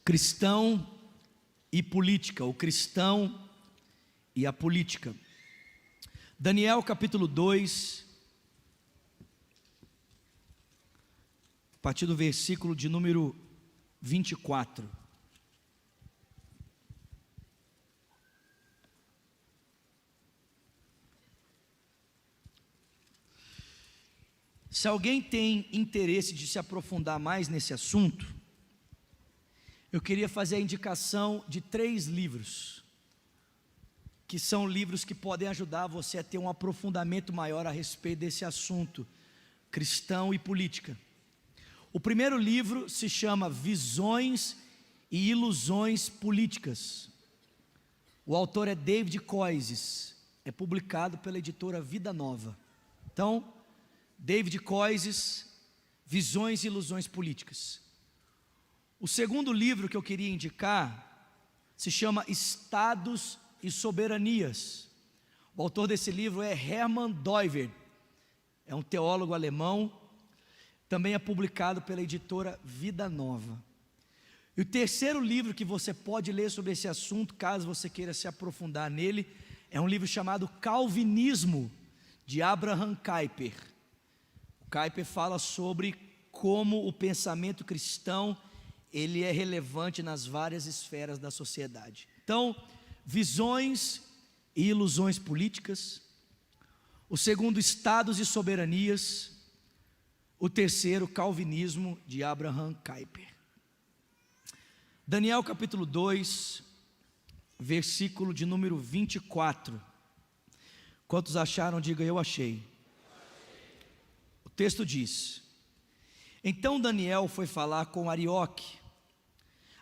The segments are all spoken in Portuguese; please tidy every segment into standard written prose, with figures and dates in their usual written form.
Cristão e política, o cristão e a política. Daniel capítulo 2, a partir do versículo de número 24. Se alguém tem interesse de se aprofundar mais nesse assunto, eu queria fazer a indicação de 3 livros, que são livros que podem ajudar você a ter um aprofundamento maior a respeito desse assunto, cristão e política. O primeiro livro se chama Visões e Ilusões Políticas. O autor é David Koyzis, é publicado pela editora Vida Nova. Então, David Koyzis, Visões e Ilusões Políticas. O segundo livro que eu queria indicar se chama Estados e Soberanias. O autor desse livro é Hermann Doiver, é um teólogo alemão, também é publicado pela editora Vida Nova. E o terceiro livro que você pode ler sobre esse assunto, caso você queira se aprofundar nele, é um livro chamado Calvinismo, de Abraham Kuyper. O Kuyper fala sobre como o pensamento cristão ele é relevante nas várias esferas da sociedade. Então, Visões e Ilusões Políticas. O segundo, Estados e Soberanias. O terceiro, Calvinismo, de Abraham Kuyper. Daniel capítulo 2, versículo de número 24. Quantos acharam? Diga, eu achei. O texto diz: então Daniel foi falar com Arioque,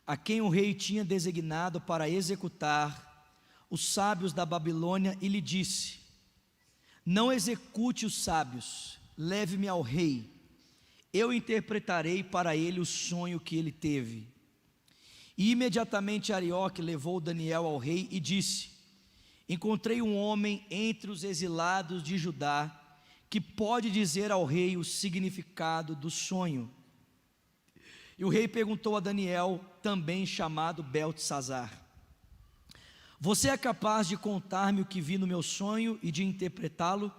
a quem o rei tinha designado para executar os sábios da Babilônia, e lhe disse: não execute os sábios, leve-me ao rei, eu interpretarei para ele o sonho que ele teve. E imediatamente Arioque levou Daniel ao rei e disse: encontrei um homem entre os exilados de Judá, que pode dizer ao rei o significado do sonho. E o rei perguntou a Daniel, também chamado Beltesazar: você é capaz de contar-me o que vi no meu sonho e de interpretá-lo?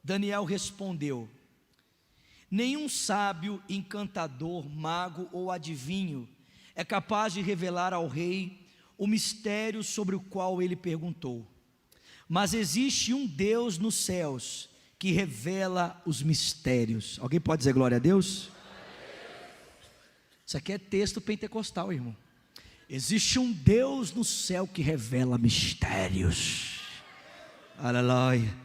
Daniel respondeu: nenhum sábio, encantador, mago ou adivinho é capaz de revelar ao rei o mistério sobre o qual ele perguntou. Mas existe um Deus nos céus que revela os mistérios. Alguém pode dizer glória a Deus? Isso aqui é texto pentecostal, irmão. Existe um Deus no céu que revela mistérios. Aleluia.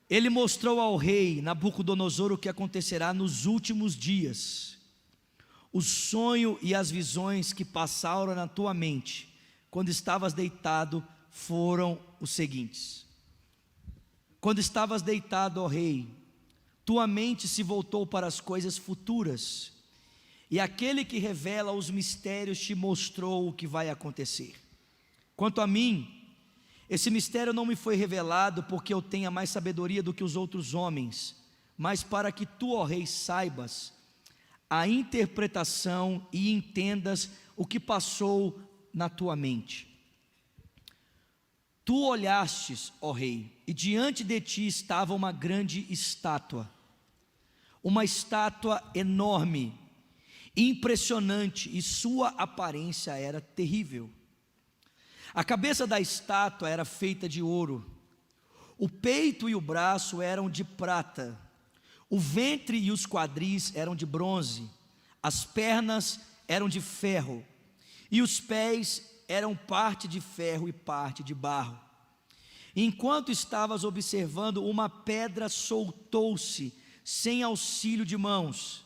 Ele mostrou ao rei Nabucodonosor o que acontecerá nos últimos dias. O sonho e as visões que passaram na tua mente quando estavas deitado foram os seguintes: quando estavas deitado, ó rei, tua mente se voltou para as coisas futuras, e aquele que revela os mistérios te mostrou o que vai acontecer. Quanto a mim, esse mistério não me foi revelado porque eu tenha mais sabedoria do que os outros homens, mas para que tu, ó rei, saibas a interpretação e entendas o que passou na tua mente. Tu olhastes, ó rei, e diante de ti estava uma grande estátua, uma estátua enorme, impressionante, e sua aparência era terrível. A cabeça da estátua era feita de ouro, o peito e o braço eram de prata, o ventre e os quadris eram de bronze, as pernas eram de ferro, e os pés eram parte de ferro e parte de barro. Enquanto estavas observando, uma pedra soltou-se sem auxílio de mãos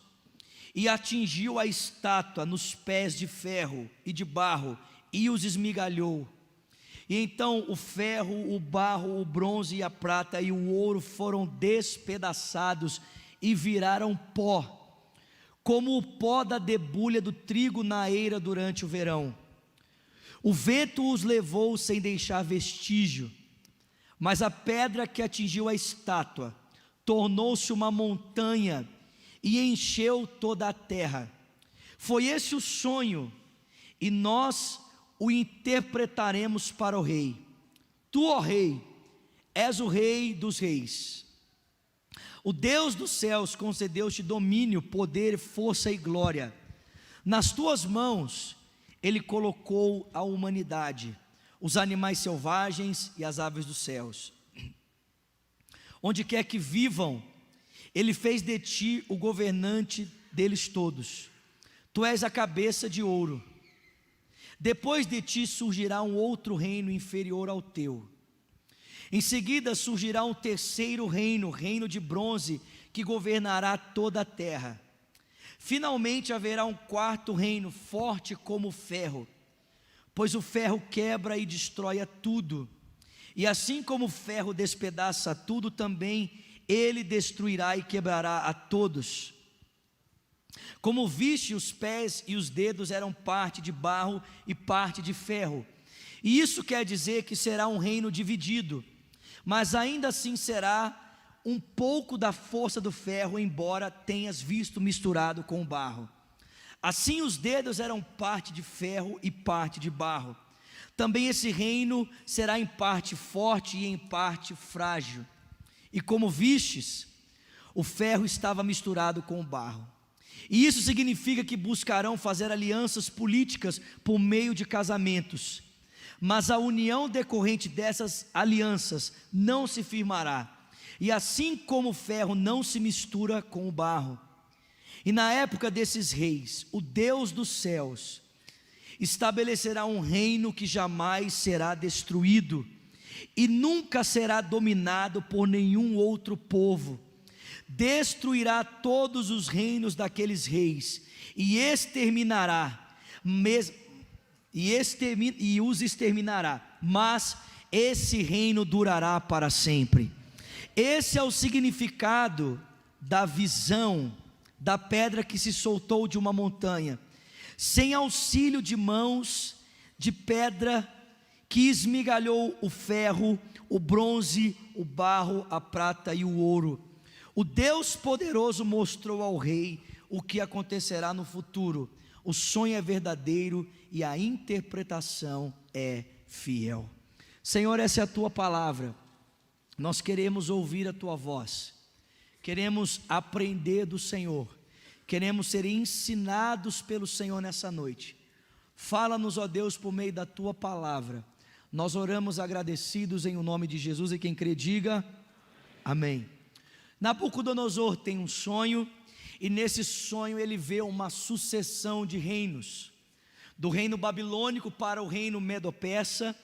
e atingiu a estátua nos pés de ferro e de barro e os esmigalhou. E então o ferro, o barro, o bronze e a prata e o ouro foram despedaçados e viraram pó, como o pó da debulha do trigo na eira durante o verão. O vento os levou sem deixar vestígio, mas a pedra que atingiu a estátua tornou-se uma montanha e encheu toda a terra. Foi esse o sonho, e nós o interpretaremos para o rei. Tu, ó rei, és o rei dos reis. O Deus dos céus concedeu-te domínio, poder, força e glória. Nas tuas mãos Ele colocou a humanidade, os animais selvagens e as aves dos céus. Onde quer que vivam, Ele fez de ti o governante deles todos. Tu és a cabeça de ouro. Depois de ti surgirá um outro reino inferior ao teu. Em seguida surgirá um terceiro reino, reino de bronze, que governará toda a terra. Finalmente haverá um quarto reino, forte como o ferro, pois o ferro quebra e destrói a tudo. E assim como o ferro despedaça tudo, também ele destruirá e quebrará a todos. Como viste, os pés e os dedos eram parte de barro e parte de ferro. E isso quer dizer que será um reino dividido, mas ainda assim será um pouco da força do ferro, embora tenhas visto misturado com o barro. Assim os dedos eram parte de ferro e parte de barro. Também esse reino será em parte forte e em parte frágil. E como vistes, o ferro estava misturado com o barro. E isso significa que buscarão fazer alianças políticas por meio de casamentos. Mas a união decorrente dessas alianças não se firmará. E assim como o ferro não se mistura com o barro. E na época desses reis, o Deus dos céus estabelecerá um reino que jamais será destruído e nunca será dominado por nenhum outro povo. Destruirá todos os reinos daqueles reis e os exterminará, mas esse reino durará para sempre. Esse é o significado da visão da pedra que se soltou de uma montanha, sem auxílio de mãos de pedra que esmigalhou o ferro, o bronze, o barro, a prata e o ouro. O Deus poderoso mostrou ao rei o que acontecerá no futuro. O sonho é verdadeiro e a interpretação é fiel. Senhor, essa é a tua palavra. Nós queremos ouvir a tua voz, queremos aprender do Senhor, queremos ser ensinados pelo Senhor nessa noite. Fala-nos, ó Deus, por meio da tua palavra. Nós oramos agradecidos em o nome de Jesus, e quem crê diga amém. Nabucodonosor tem um sonho, e nesse sonho ele vê uma sucessão de reinos, do reino babilônico para o reino medo-persa,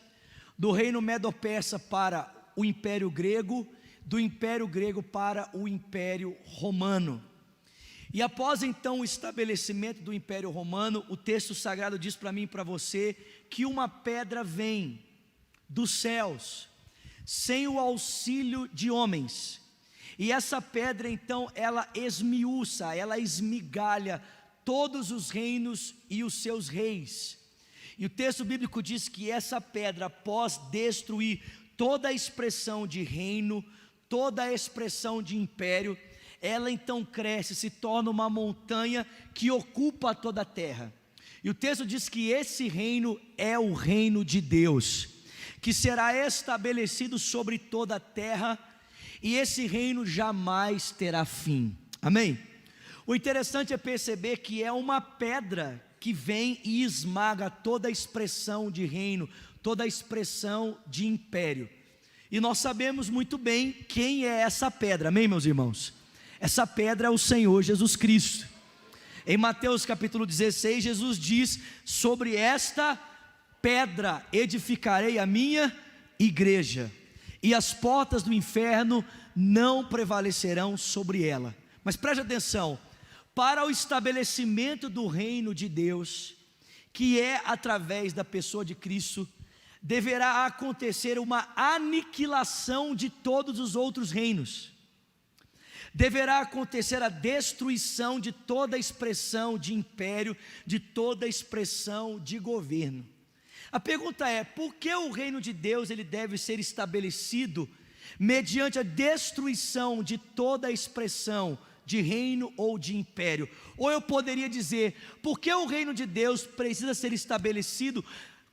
do reino medo-persa para o império grego, do império grego para o império romano. E após então o estabelecimento do império romano, o texto sagrado diz para mim e para você que uma pedra vem dos céus, sem o auxílio de homens, e essa pedra então ela esmiuça, ela esmigalha todos os reinos e os seus reis. E o texto bíblico diz que essa pedra, após destruir toda a expressão de reino, toda a expressão de império, ela então cresce, se torna uma montanha que ocupa toda a terra. E o texto diz que esse reino é o reino de Deus, que será estabelecido sobre toda a terra, e esse reino jamais terá fim. Amém? O interessante é perceber que é uma pedra que vem e esmaga toda a expressão de reino, toda a expressão de império. E nós sabemos muito bem quem é essa pedra, amém, meus irmãos? Essa pedra é o Senhor Jesus Cristo. Em Mateus capítulo 16, Jesus diz: sobre esta pedra edificarei a minha igreja, e as portas do inferno não prevalecerão sobre ela. Mas preste atenção, para o estabelecimento do reino de Deus, que é através da pessoa de Cristo, deverá acontecer uma aniquilação de todos os outros reinos. Deverá acontecer a destruição de toda a expressão de império, de toda a expressão de governo. A pergunta é: por que o reino de Deus ele deve ser estabelecido mediante a destruição de toda a expressão de reino ou de império. Ou eu poderia dizer, porque o reino de Deus precisa ser estabelecido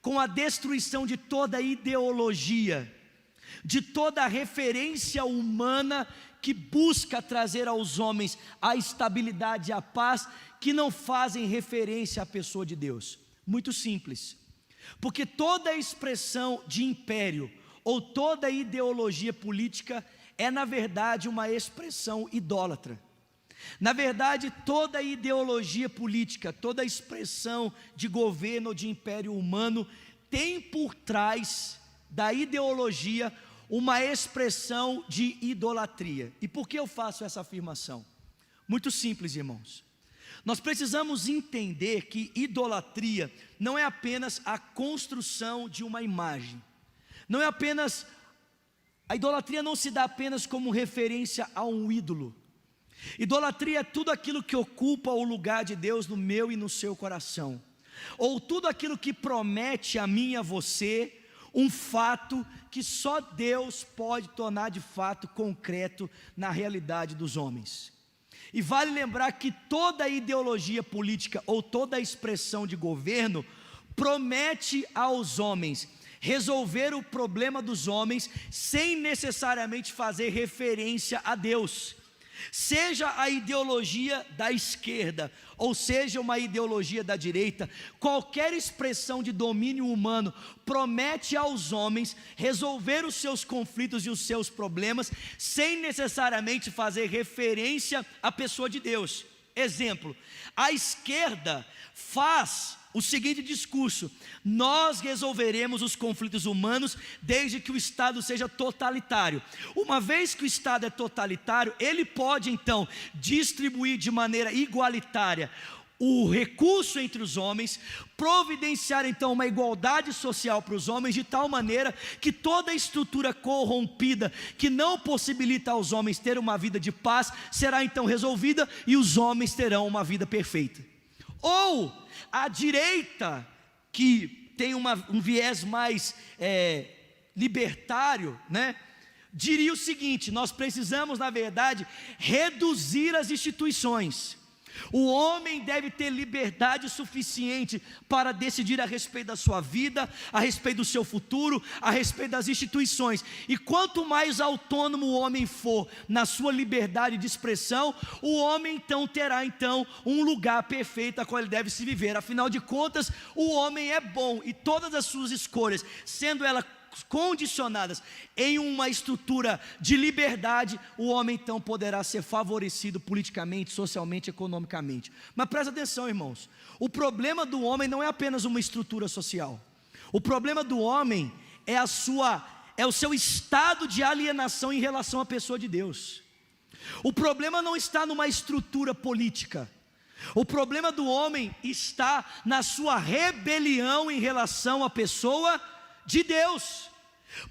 com a destruição de toda ideologia, de toda referência humana que busca trazer aos homens a estabilidade e a paz, que não fazem referência à pessoa de Deus. Muito simples, porque toda expressão de império ou toda ideologia política é na verdade uma expressão idólatra. Na verdade, toda ideologia política, toda expressão de governo ou de império humano tem por trás da ideologia uma expressão de idolatria. E por que eu faço essa afirmação? Muito simples, irmãos. Nós precisamos entender que idolatria não é apenas a construção de uma imagem. Não é apenas, a idolatria não se dá apenas como referência a um ídolo. Idolatria é tudo aquilo que ocupa o lugar de Deus no meu e no seu coração, ou tudo aquilo que promete a mim e a você um fato que só Deus pode tornar de fato concreto na realidade dos homens. E vale lembrar que toda ideologia política ou toda expressão de governo promete aos homens resolver o problema dos homens sem necessariamente fazer referência a Deus. Seja a ideologia da esquerda, ou seja uma ideologia da direita, qualquer expressão de domínio humano promete aos homens resolver os seus conflitos e os seus problemas, sem necessariamente fazer referência à pessoa de Deus. Exemplo, a esquerda faz o seguinte discurso: nós resolveremos os conflitos humanos desde que o Estado seja totalitário. Uma vez que o Estado é totalitário, ele pode então distribuir de maneira igualitária o recurso entre os homens, providenciar então uma igualdade social para os homens, de tal maneira que toda estrutura corrompida, que não possibilita aos homens ter uma vida de paz, será então resolvida e os homens terão uma vida perfeita. Ou a direita, que tem um viés mais libertário, né, diria o seguinte: nós precisamos na verdade reduzir as instituições. O homem deve ter liberdade suficiente para decidir a respeito da sua vida, a respeito do seu futuro, a respeito das instituições. E quanto mais autônomo o homem for na sua liberdade de expressão, o homem então terá então um lugar perfeito a qual ele deve se viver. Afinal de contas, o homem é bom e todas as suas escolhas, sendo elas condicionadas em uma estrutura de liberdade, o homem então poderá ser favorecido politicamente, socialmente, economicamente. Mas presta atenção, irmãos, o problema do homem não é apenas uma estrutura social. O problema do homem é o seu estado de alienação em relação à pessoa de Deus. O problema não está numa estrutura política. O problema do homem está na sua rebelião em relação à pessoa de Deus.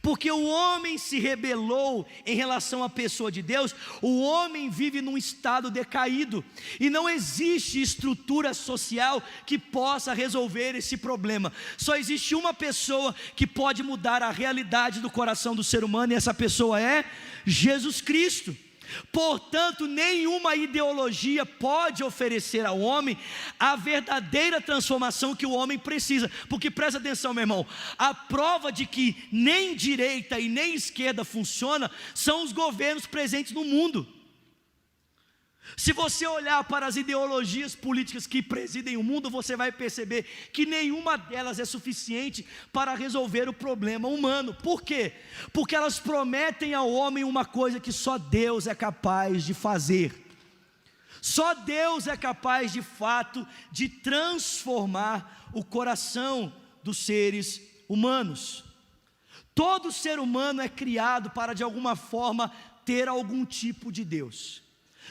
Porque o homem se rebelou em relação à pessoa de Deus, o homem vive num estado decaído, e não existe estrutura social que possa resolver esse problema. Só existe uma pessoa que pode mudar a realidade do coração do ser humano, e essa pessoa é Jesus Cristo. Portanto, nenhuma ideologia pode oferecer ao homem a verdadeira transformação que o homem precisa. Porque presta atenção, meu irmão, a prova de que nem direita e nem esquerda funciona são os governos presentes no mundo. Se você olhar para as ideologias políticas que presidem o mundo, você vai perceber que nenhuma delas é suficiente para resolver o problema humano. Por quê? Porque elas prometem ao homem uma coisa que só Deus é capaz de fazer. Só Deus é capaz de fato de transformar o coração dos seres humanos. Todo ser humano é criado para de alguma forma ter algum tipo de Deus.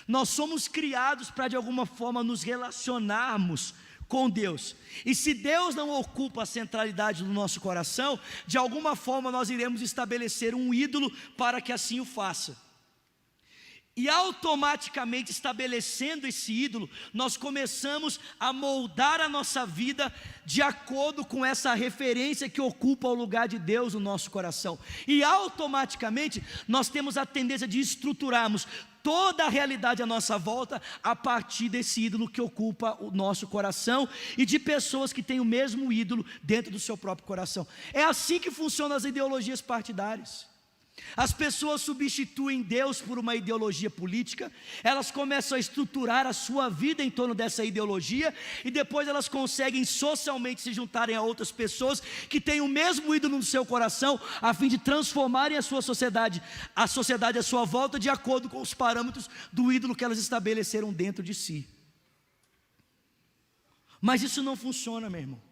Nós somos criados para de alguma forma nos relacionarmos com Deus. E se Deus não ocupa a centralidade do nosso coração, de alguma forma nós iremos estabelecer um ídolo para que assim o faça. E automaticamente estabelecendo esse ídolo, nós começamos a moldar a nossa vida de acordo com essa referência que ocupa o lugar de Deus no nosso coração. E automaticamente nós temos a tendência de estruturarmos toda a realidade à nossa volta a partir desse ídolo que ocupa o nosso coração e de pessoas que têm o mesmo ídolo dentro do seu próprio coração. É assim que funcionam as ideologias partidárias. As pessoas substituem Deus por uma ideologia política, elas começam a estruturar a sua vida em torno dessa ideologia, e depois elas conseguem socialmente se juntarem a outras pessoas que têm o mesmo ídolo no seu coração, a fim de transformarem a sociedade à sua volta, de acordo com os parâmetros do ídolo que elas estabeleceram dentro de si. Mas isso não funciona, meu irmão.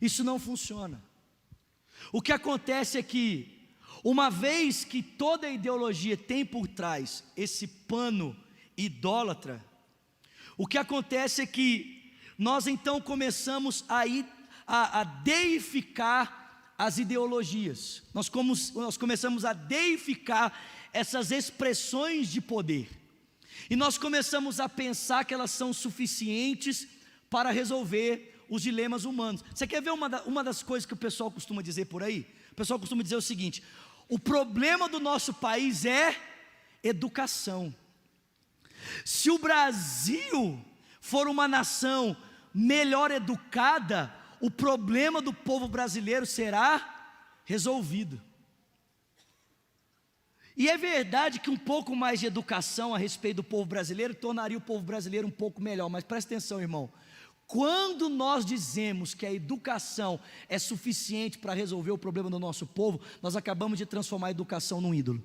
Isso não funciona. O que acontece é que, uma vez que toda ideologia tem por trás esse pano idólatra, o que acontece é que nós então começamos a deificar as ideologias, nós começamos a deificar essas expressões de poder, e nós começamos a pensar que elas são suficientes para resolver os dilemas humanos. Você quer ver uma das coisas que o pessoal costuma dizer por aí? O pessoal costuma dizer o seguinte: o problema do nosso país é educação. Se o Brasil for uma nação melhor educada, o problema do povo brasileiro será resolvido. E é verdade que um pouco mais de educação a respeito do povo brasileiro tornaria o povo brasileiro um pouco melhor, mas presta atenção, irmão. Quando nós dizemos que a educação é suficiente para resolver o problema do nosso povo, nós acabamos de transformar a educação num ídolo.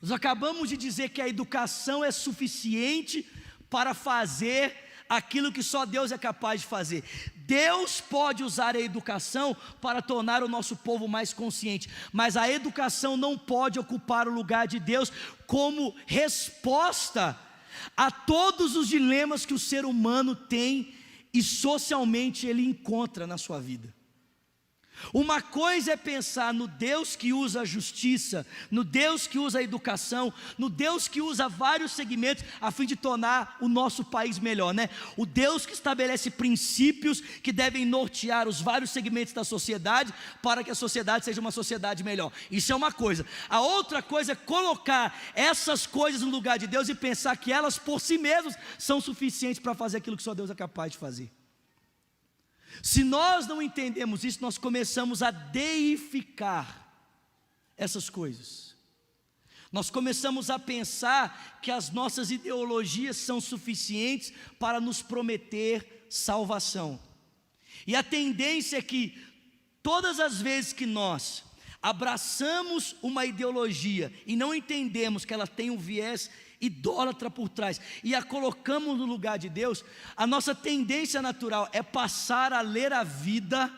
Nós acabamos de dizer que a educação é suficiente para fazer aquilo que só Deus é capaz de fazer. Deus pode usar a educação para tornar o nosso povo mais consciente, mas a educação não pode ocupar o lugar de Deus como resposta a todos os dilemas que o ser humano tem e socialmente ele encontra na sua vida. Uma coisa é pensar no Deus que usa a justiça, no Deus que usa a educação, no Deus que usa vários segmentos a fim de tornar o nosso país melhor, né? O Deus que estabelece princípios que devem nortear os vários segmentos da sociedade para que a sociedade seja uma sociedade melhor. Isso é uma coisa. A outra coisa é colocar essas coisas no lugar de Deus e pensar que elas por si mesmas são suficientes para fazer aquilo que só Deus é capaz de fazer. Se nós não entendemos isso, nós começamos a deificar essas coisas. Nós começamos a pensar que as nossas ideologias são suficientes para nos prometer salvação. E a tendência é que todas as vezes que nós abraçamos uma ideologia e não entendemos que ela tem um viés idólatra por trás e a colocamos no lugar de Deus, a nossa tendência natural é passar a ler a vida,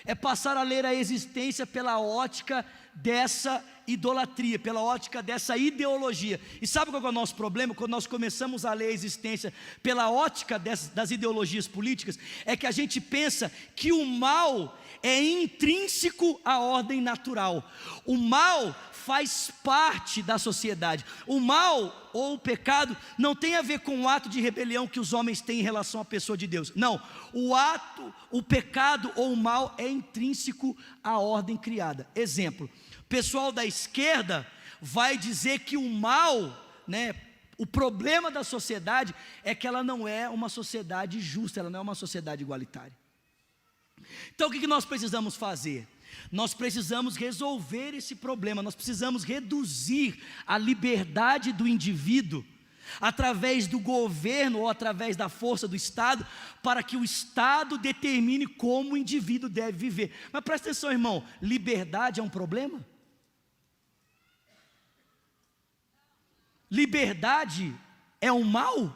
é passar a ler a existência pela ótica dessa idolatria, pela ótica dessa ideologia. E sabe qual é o nosso problema? Quando nós começamos a ler a existência pela ótica das ideologias políticas, é que a gente pensa que o mal é intrínseco à ordem natural. O mal faz parte da sociedade. O mal ou o pecado não tem a ver com o ato de rebelião que os homens têm em relação à pessoa de Deus. Não, o pecado ou o mal é intrínseco à ordem criada. Exemplo, o pessoal da esquerda vai dizer que o mal, né, o problema da sociedade é que ela não é uma sociedade justa, ela não é uma sociedade igualitária. Então o que nós precisamos fazer? Nós precisamos resolver esse problema, nós precisamos reduzir a liberdade do indivíduo através do governo ou através da força do Estado, para que o Estado determine como o indivíduo deve viver. Mas presta atenção, irmão, liberdade é um problema? Liberdade é um mal?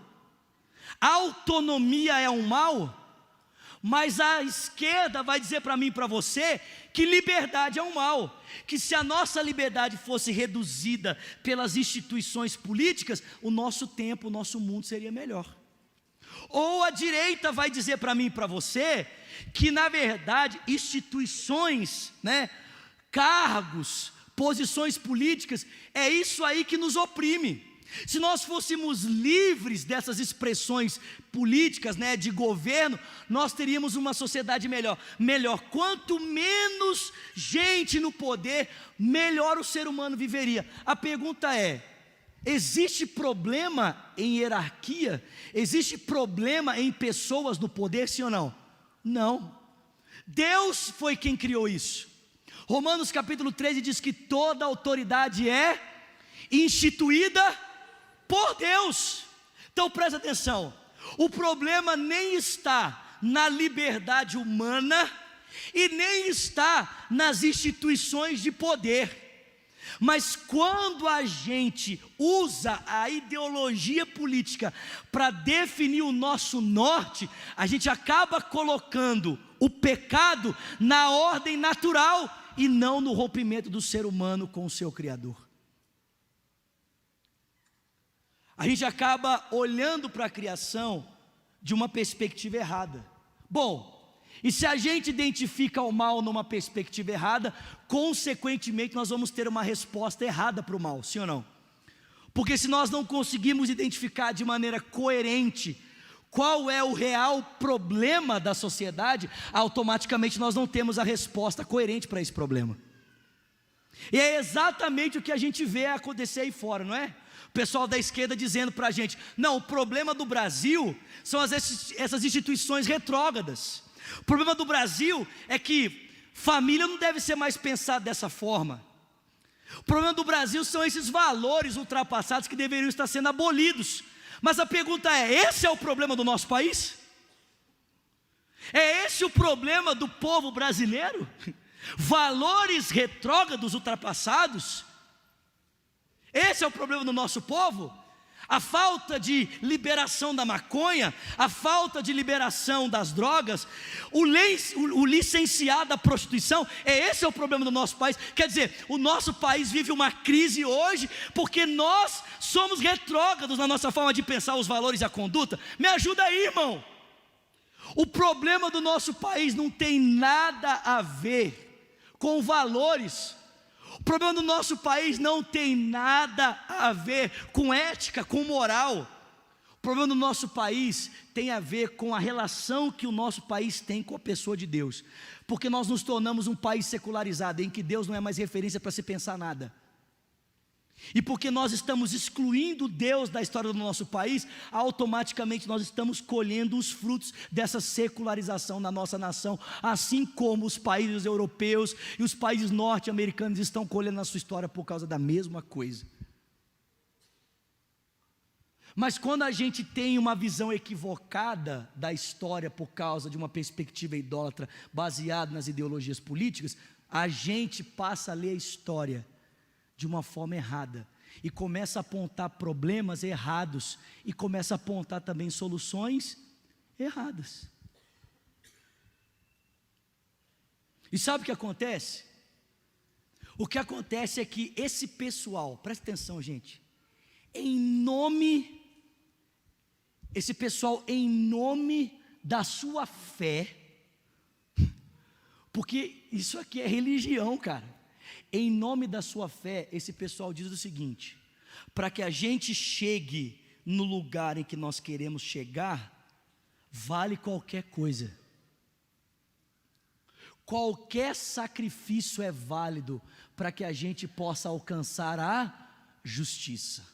Autonomia é um mal? Mas a esquerda vai dizer para mim e para você que liberdade é um mal, que se a nossa liberdade fosse reduzida pelas instituições políticas, o nosso tempo, o nosso mundo seria melhor. Ou a direita vai dizer para mim e para você que na verdade instituições, né, cargos, posições políticas, é isso aí que nos oprime. Se nós fôssemos livres dessas expressões políticas, né, de governo, nós teríamos uma sociedade melhor. Quanto menos gente no poder, melhor o ser humano viveria. A pergunta é: existe problema em hierarquia? Existe problema em pessoas no poder, sim ou não? Não. Deus foi quem criou isso. Romanos capítulo 13 diz que toda autoridade é instituída por Deus. Então presta atenção, o problema nem está na liberdade humana e nem está nas instituições de poder. Mas quando a gente usa a ideologia política para definir o nosso norte, a gente acaba colocando o pecado na ordem natural e não no rompimento do ser humano com o seu Criador. A gente acaba olhando para a criação de uma perspectiva errada. Bom, e se a gente identifica o mal numa perspectiva errada, consequentemente nós vamos ter uma resposta errada para o mal, sim ou não? Porque se nós não conseguimos identificar de maneira coerente qual é o real problema da sociedade, automaticamente nós não temos a resposta coerente para esse problema. E é exatamente o que a gente vê acontecer aí fora, não é? O pessoal da esquerda dizendo para a gente: não, o problema do Brasil são essas instituições retrógradas. O problema do Brasil é que família não deve ser mais pensada dessa forma. O problema do Brasil são esses valores ultrapassados que deveriam estar sendo abolidos. Mas a pergunta é: esse é o problema do nosso país? É esse o problema do povo brasileiro? Valores retrógrados ultrapassados? Esse é o problema do nosso povo? A falta de liberação da maconha, a falta de liberação das drogas, o licenciado da prostituição, esse é o problema do nosso país. Quer dizer, o nosso país vive uma crise hoje porque nós somos retrógrados na nossa forma de pensar os valores e a conduta. Me ajuda aí, irmão. O problema do nosso país não tem nada a ver com valores. O problema do nosso país não tem nada a ver com ética, com moral. O problema do nosso país tem a ver com a relação que o nosso país tem com a pessoa de Deus. Porque nós nos tornamos um país secularizado, em que Deus não é mais referência para se pensar nada. E porque nós estamos excluindo Deus da história do nosso país, automaticamente nós estamos colhendo os frutos dessa secularização na nossa nação, assim como os países europeus e os países norte-americanos estão colhendo a sua história por causa da mesma coisa. Mas quando a gente tem uma visão equivocada da história por causa de uma perspectiva idólatra baseada nas ideologias políticas, a gente passa a ler a história de uma forma errada e começa a apontar problemas errados e começa a apontar também soluções erradas. E sabe o que acontece? O que acontece é que esse pessoal, presta atenção, gente, esse pessoal em nome da sua fé, porque isso aqui é religião, cara. Em nome da sua fé, esse pessoal diz o seguinte: para que a gente chegue no lugar em que nós queremos chegar, vale qualquer coisa. Qualquer sacrifício é válido para que a gente possa alcançar a justiça.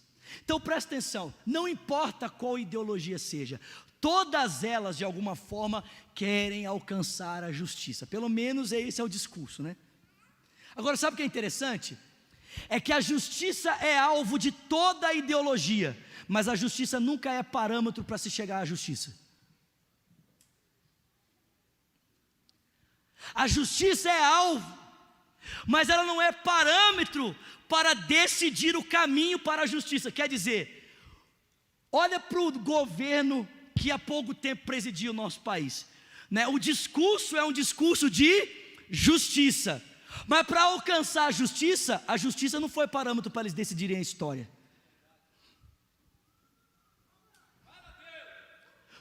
Então presta atenção, não importa qual ideologia seja, todas elas de alguma forma querem alcançar a justiça. Pelo menos esse é o discurso, né? Agora, sabe o que é interessante? É que a justiça é alvo de toda a ideologia, mas a justiça nunca é parâmetro para se chegar à justiça. A justiça é alvo, mas ela não é parâmetro para decidir o caminho para a justiça. Quer dizer, olha para o governo que há pouco tempo presidia o nosso país, né? O discurso é um discurso de justiça, mas para alcançar a justiça não foi parâmetro para eles decidirem a história.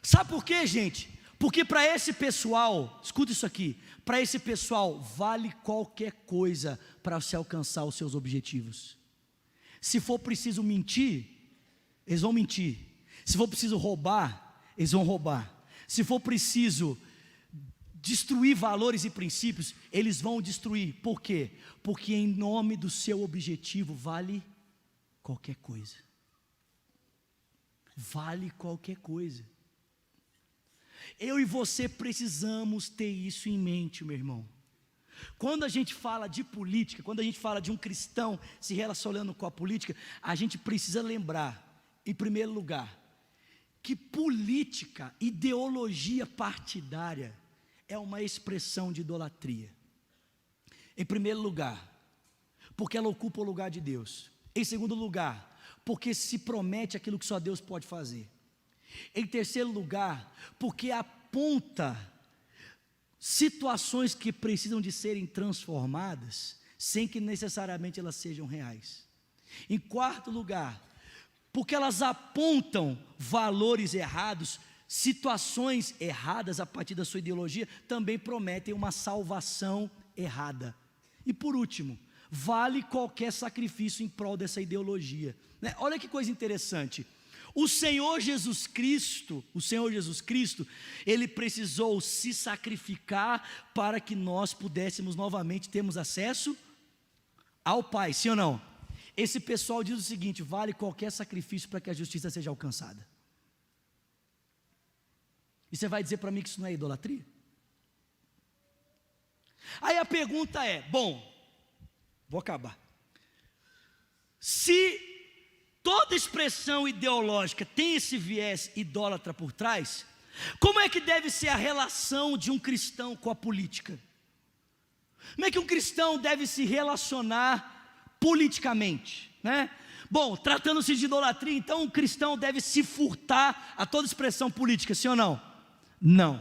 Sabe por quê, gente? Porque para esse pessoal, escuta isso aqui, para esse pessoal vale qualquer coisa para se alcançar os seus objetivos. Se for preciso mentir, eles vão mentir. Se for preciso roubar, eles vão roubar. Se for preciso destruir valores e princípios, eles vão destruir. Por quê? Porque em nome do seu objetivo vale qualquer coisa. Vale qualquer coisa. Eu e você precisamos ter isso em mente, meu irmão. Quando a gente fala de política, quando a gente fala de um cristão se relacionando com a política, a gente precisa lembrar, em primeiro lugar, que política, ideologia partidária, é uma expressão de idolatria. Em primeiro lugar, porque ela ocupa o lugar de Deus. Em segundo lugar, porque se promete aquilo que só Deus pode fazer. Em terceiro lugar, porque aponta situações que precisam de serem transformadas, sem que necessariamente elas sejam reais. Em quarto lugar, porque elas apontam valores errados, situações erradas a partir da sua ideologia, também prometem uma salvação errada. E por último, vale qualquer sacrifício em prol dessa ideologia, né? Olha que coisa interessante. O Senhor Jesus Cristo, Ele precisou se sacrificar para que nós pudéssemos novamente termos acesso ao Pai, sim ou não? Esse pessoal diz o seguinte: vale qualquer sacrifício para que a justiça seja alcançada. E você vai dizer para mim que isso não é idolatria? Aí a pergunta é, vou acabar. Se toda expressão ideológica tem esse viés idólatra por trás, como é que deve ser a relação de um cristão com a política? Como é que um cristão deve se relacionar politicamente, né? Tratando-se de idolatria, então um cristão deve se furtar a toda expressão política, sim ou não? Não.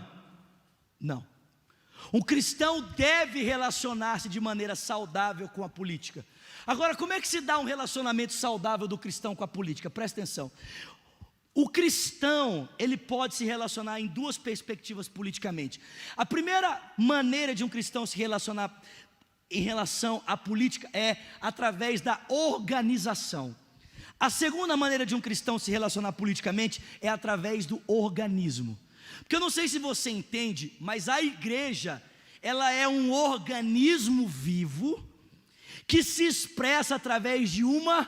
Um cristão deve relacionar-se de maneira saudável com a política. Agora, como é que se dá um relacionamento saudável do cristão com a política? Presta atenção. O cristão, ele pode se relacionar em duas perspectivas politicamente. A primeira maneira de um cristão se relacionar em relação à política é através da organização. A segunda maneira de um cristão se relacionar politicamente é através do organismo. Porque eu não sei se você entende, mas a igreja, ela é um organismo vivo que se expressa através de uma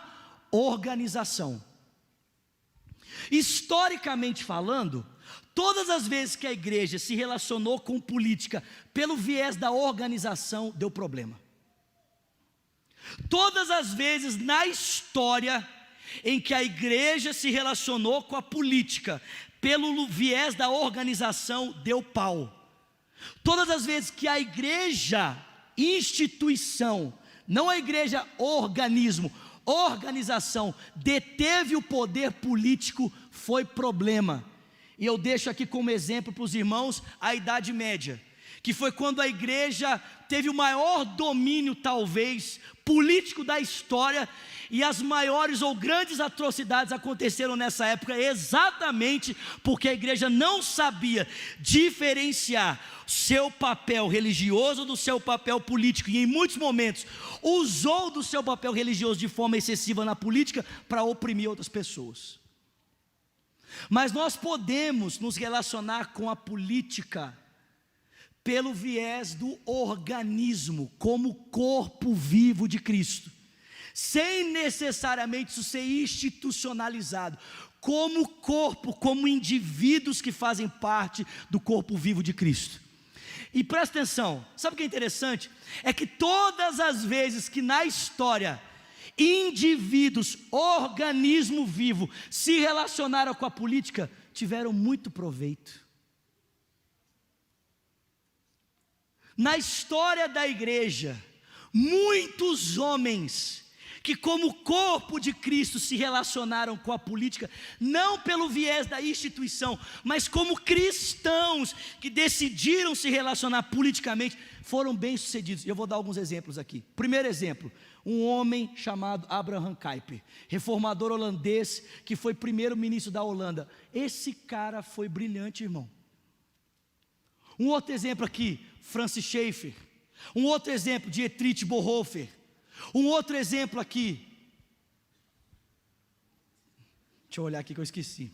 organização. Historicamente falando, todas as vezes que a igreja se relacionou com política pelo viés da organização, deu problema. Todas as vezes na história em que a igreja se relacionou com a política pelo viés da organização, deu pau. Todas as vezes que a igreja, instituição, não a igreja organismo, organização, deteve o poder político, foi problema. E eu deixo aqui como exemplo para os irmãos a Idade Média, que foi quando a igreja teve o maior domínio talvez político da história, e as maiores ou grandes atrocidades aconteceram nessa época exatamente porque a igreja não sabia diferenciar seu papel religioso do seu papel político, e em muitos momentos usou do seu papel religioso de forma excessiva na política para oprimir outras pessoas. Mas nós podemos nos relacionar com a política pelo viés do organismo, como corpo vivo de Cristo, sem necessariamente isso ser institucionalizado, como corpo, como indivíduos que fazem parte do corpo vivo de Cristo. E presta atenção, sabe o que é interessante? É que todas as vezes que na história indivíduos, organismo vivo, se relacionaram com a política, tiveram muito proveito. Na história da igreja, muitos homens que como corpo de Cristo se relacionaram com a política, não pelo viés da instituição, mas como cristãos que decidiram se relacionar politicamente, foram bem-sucedidos. Eu vou dar alguns exemplos aqui. Primeiro exemplo, um homem chamado Abraham Kuyper, reformador holandês, que foi primeiro-ministro da Holanda. Esse cara foi brilhante, irmão. Um outro exemplo aqui, Francis Schaeffer. Um outro exemplo, Dietrich Bonhoeffer. Um outro exemplo aqui, Deixa eu olhar aqui que eu esqueci.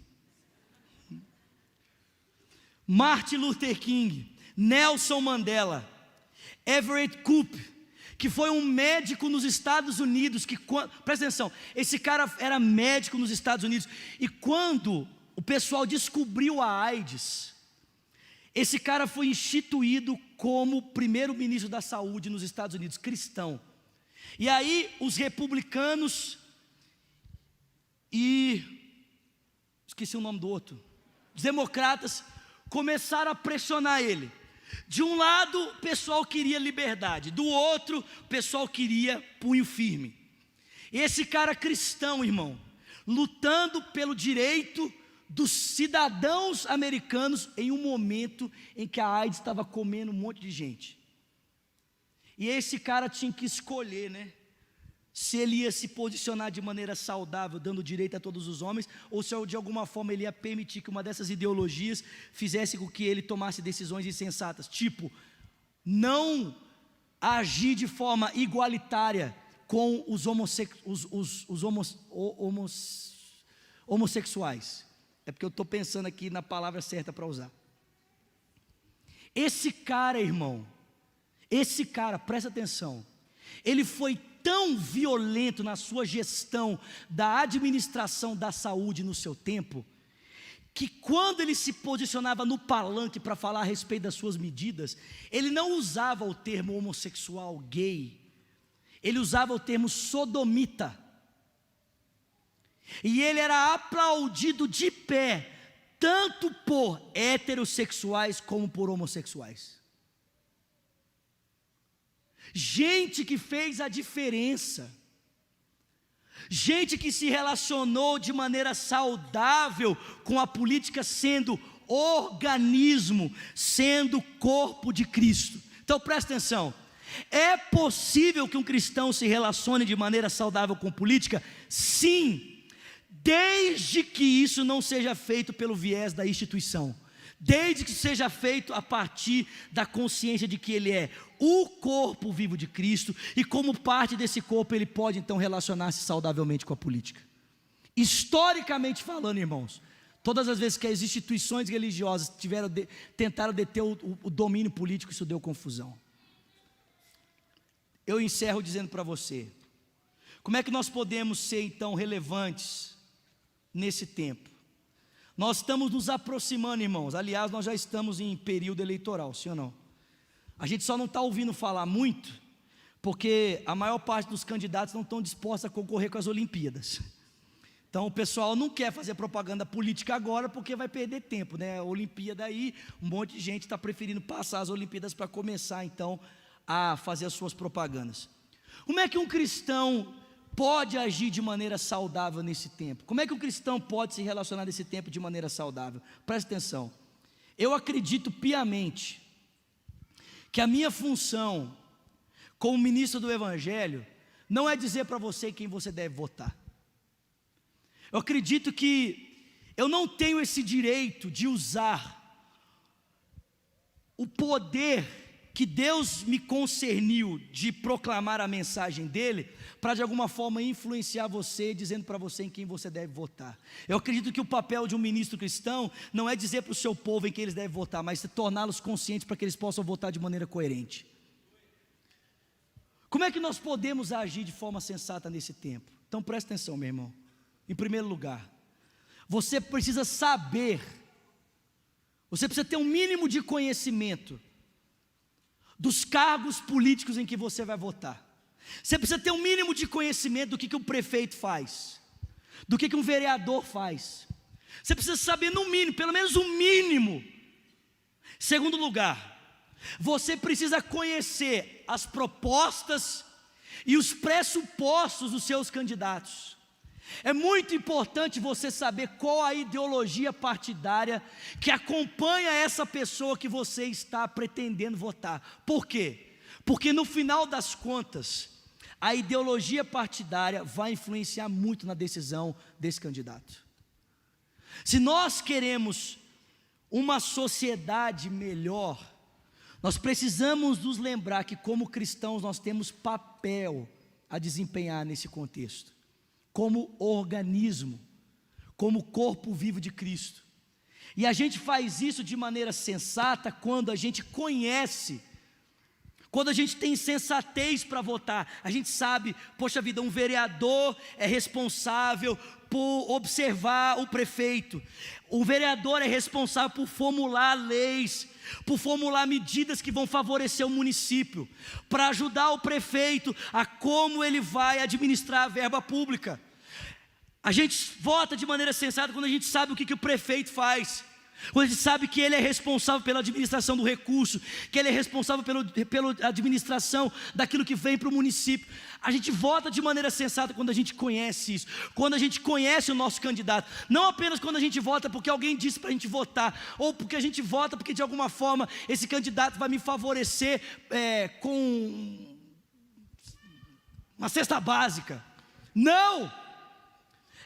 Martin Luther King, Nelson Mandela, Everett Koop, que foi um médico nos Estados Unidos, presta atenção, esse cara era médico nos Estados Unidos, e quando o pessoal descobriu a AIDS, esse cara foi instituído como primeiro-ministro da saúde nos Estados Unidos, cristão. E aí os republicanos e, esqueci o nome do outro, os democratas começaram a pressionar ele. De um lado, o pessoal queria liberdade, do outro, o pessoal queria punho firme. E esse cara cristão, irmão, lutando pelo direito dos cidadãos americanos em um momento em que a AIDS estava comendo um monte de gente. E esse cara tinha que escolher, né? Se ele ia se posicionar de maneira saudável, dando direito a todos os homens, ou se de alguma forma ele ia permitir que uma dessas ideologias fizesse com que ele tomasse decisões insensatas, tipo, não agir de forma igualitária com os homossexuais. É porque eu estou pensando aqui na palavra certa para usar. Esse cara, irmão, presta atenção, ele foi tão violento na sua gestão da administração da saúde no seu tempo, que quando ele se posicionava no palanque para falar a respeito das suas medidas, ele não usava o termo homossexual, gay, ele usava o termo sodomita, e ele era aplaudido de pé, tanto por heterossexuais como por homossexuais. Gente que fez a diferença, gente que se relacionou de maneira saudável com a política, sendo organismo, sendo corpo de Cristo. Então presta atenção, é possível que um cristão se relacione de maneira saudável com política? Sim, desde que isso não seja feito pelo viés da instituição, desde que seja feito a partir da consciência de que ele é o corpo vivo de Cristo, e como parte desse corpo ele pode então relacionar-se saudavelmente com a política. Historicamente falando, irmãos, todas as vezes que as instituições religiosas tentaram deter o domínio político, isso deu confusão. Eu encerro dizendo para você, como é que nós podemos ser então relevantes nesse tempo? Nós estamos nos aproximando, irmãos, aliás, nós já estamos em período eleitoral, sim ou não? A gente só não está ouvindo falar muito, porque a maior parte dos candidatos não estão dispostos a concorrer com as Olimpíadas. Então o pessoal não quer fazer propaganda política agora, porque vai perder tempo, né? A Olimpíada aí, um monte de gente está preferindo passar as Olimpíadas para começar então a fazer as suas propagandas. Como é que um cristão pode agir de maneira saudável nesse tempo? Como é que um cristão pode se relacionar nesse tempo de maneira saudável? Presta atenção, eu acredito piamente que a minha função como ministro do Evangelho não é dizer para você quem você deve votar. Eu acredito que eu não tenho esse direito de usar o poder que Deus me concerniu de proclamar a mensagem dele, para de alguma forma influenciar você, dizendo para você em quem você deve votar. Eu acredito que o papel de um ministro cristão não é dizer para o seu povo em quem eles devem votar, mas torná-los conscientes para que eles possam votar de maneira coerente. Como é que nós podemos agir de forma sensata nesse tempo? Então presta atenção, meu irmão. Em primeiro lugar, você precisa saber, você precisa ter um mínimo de conhecimento dos cargos políticos em que você vai votar. Você precisa ter um mínimo de conhecimento do que um prefeito faz, do que um vereador faz. Você precisa saber no mínimo, pelo menos o mínimo. Segundo lugar, você precisa conhecer as propostas e os pressupostos dos seus candidatos. É muito importante você saber qual a ideologia partidária que acompanha essa pessoa que você está pretendendo votar. Por quê? Porque no final das contas, a ideologia partidária vai influenciar muito na decisão desse candidato. Se nós queremos uma sociedade melhor, nós precisamos nos lembrar que como cristãos nós temos papel a desempenhar nesse contexto, como organismo, como corpo vivo de Cristo. E a gente faz isso de maneira sensata quando a gente conhece, quando a gente tem sensatez para votar. A gente sabe, poxa vida, um vereador é responsável por observar o prefeito, o vereador é responsável por formular leis, por formular medidas que vão favorecer o município, para ajudar o prefeito a como ele vai administrar a verba pública. A gente vota de maneira sensata quando a gente sabe o que o prefeito faz, quando a gente sabe que ele é responsável pela administração do recurso, que ele é responsável pela administração daquilo que vem para o município. A gente vota de maneira sensata quando a gente conhece isso, quando a gente conhece o nosso candidato, não apenas quando a gente vota porque alguém disse para a gente votar, ou porque a gente vota porque de alguma forma esse candidato vai me favorecer com uma cesta básica. Não!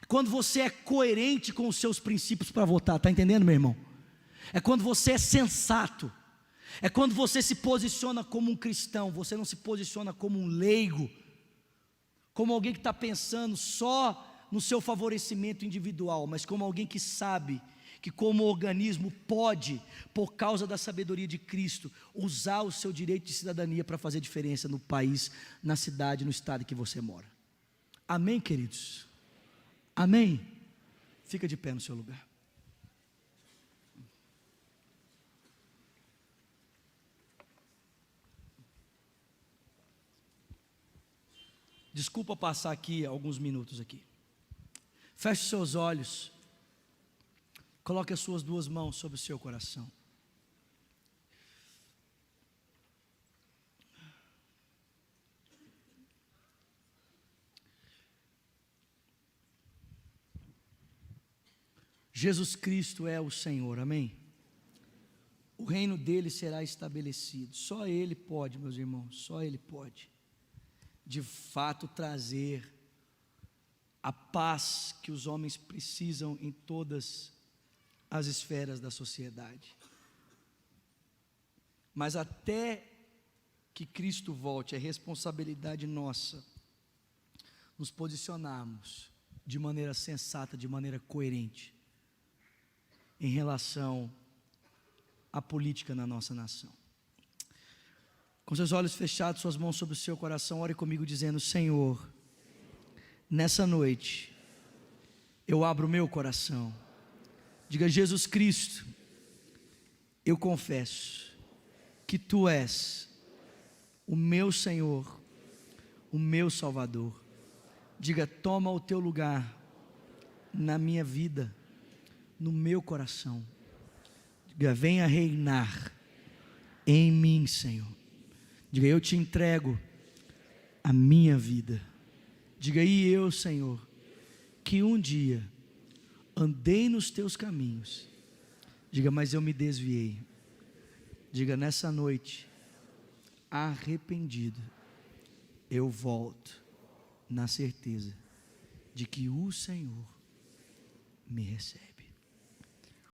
Quando você é coerente com os seus princípios para votar, está entendendo, meu irmão? É quando você é sensato, é quando você se posiciona como um cristão, você não se posiciona como um leigo, como alguém que está pensando só no seu favorecimento individual, mas como alguém que sabe que como organismo pode, por causa da sabedoria de Cristo, usar o seu direito de cidadania para fazer diferença no país, na cidade, no estado em que você mora. Amém, queridos? Amém? Fica de pé no seu lugar. Desculpa passar aqui alguns minutos aqui. Feche seus olhos. Coloque as suas duas mãos sobre o seu coração. Jesus Cristo é o Senhor, amém? O reino dele será estabelecido. Só Ele pode, meus irmãos, só Ele pode, de fato, trazer a paz que os homens precisam em todas as esferas da sociedade. Mas até que Cristo volte, é responsabilidade nossa nos posicionarmos de maneira sensata, de maneira coerente, em relação à política na nossa nação. Com seus olhos fechados, suas mãos sobre o seu coração, ore comigo dizendo: Senhor, nessa noite, eu abro o meu coração. Diga: Jesus Cristo, eu confesso que Tu és o meu Senhor, o meu Salvador. Diga: toma o Teu lugar na minha vida, no meu coração. Diga: venha reinar em mim, Senhor. Diga: eu te entrego a minha vida. Diga: e eu, Senhor, que um dia andei nos teus caminhos. Diga: mas eu me desviei. Diga: nessa noite, arrependido, eu volto na certeza de que o Senhor me recebe.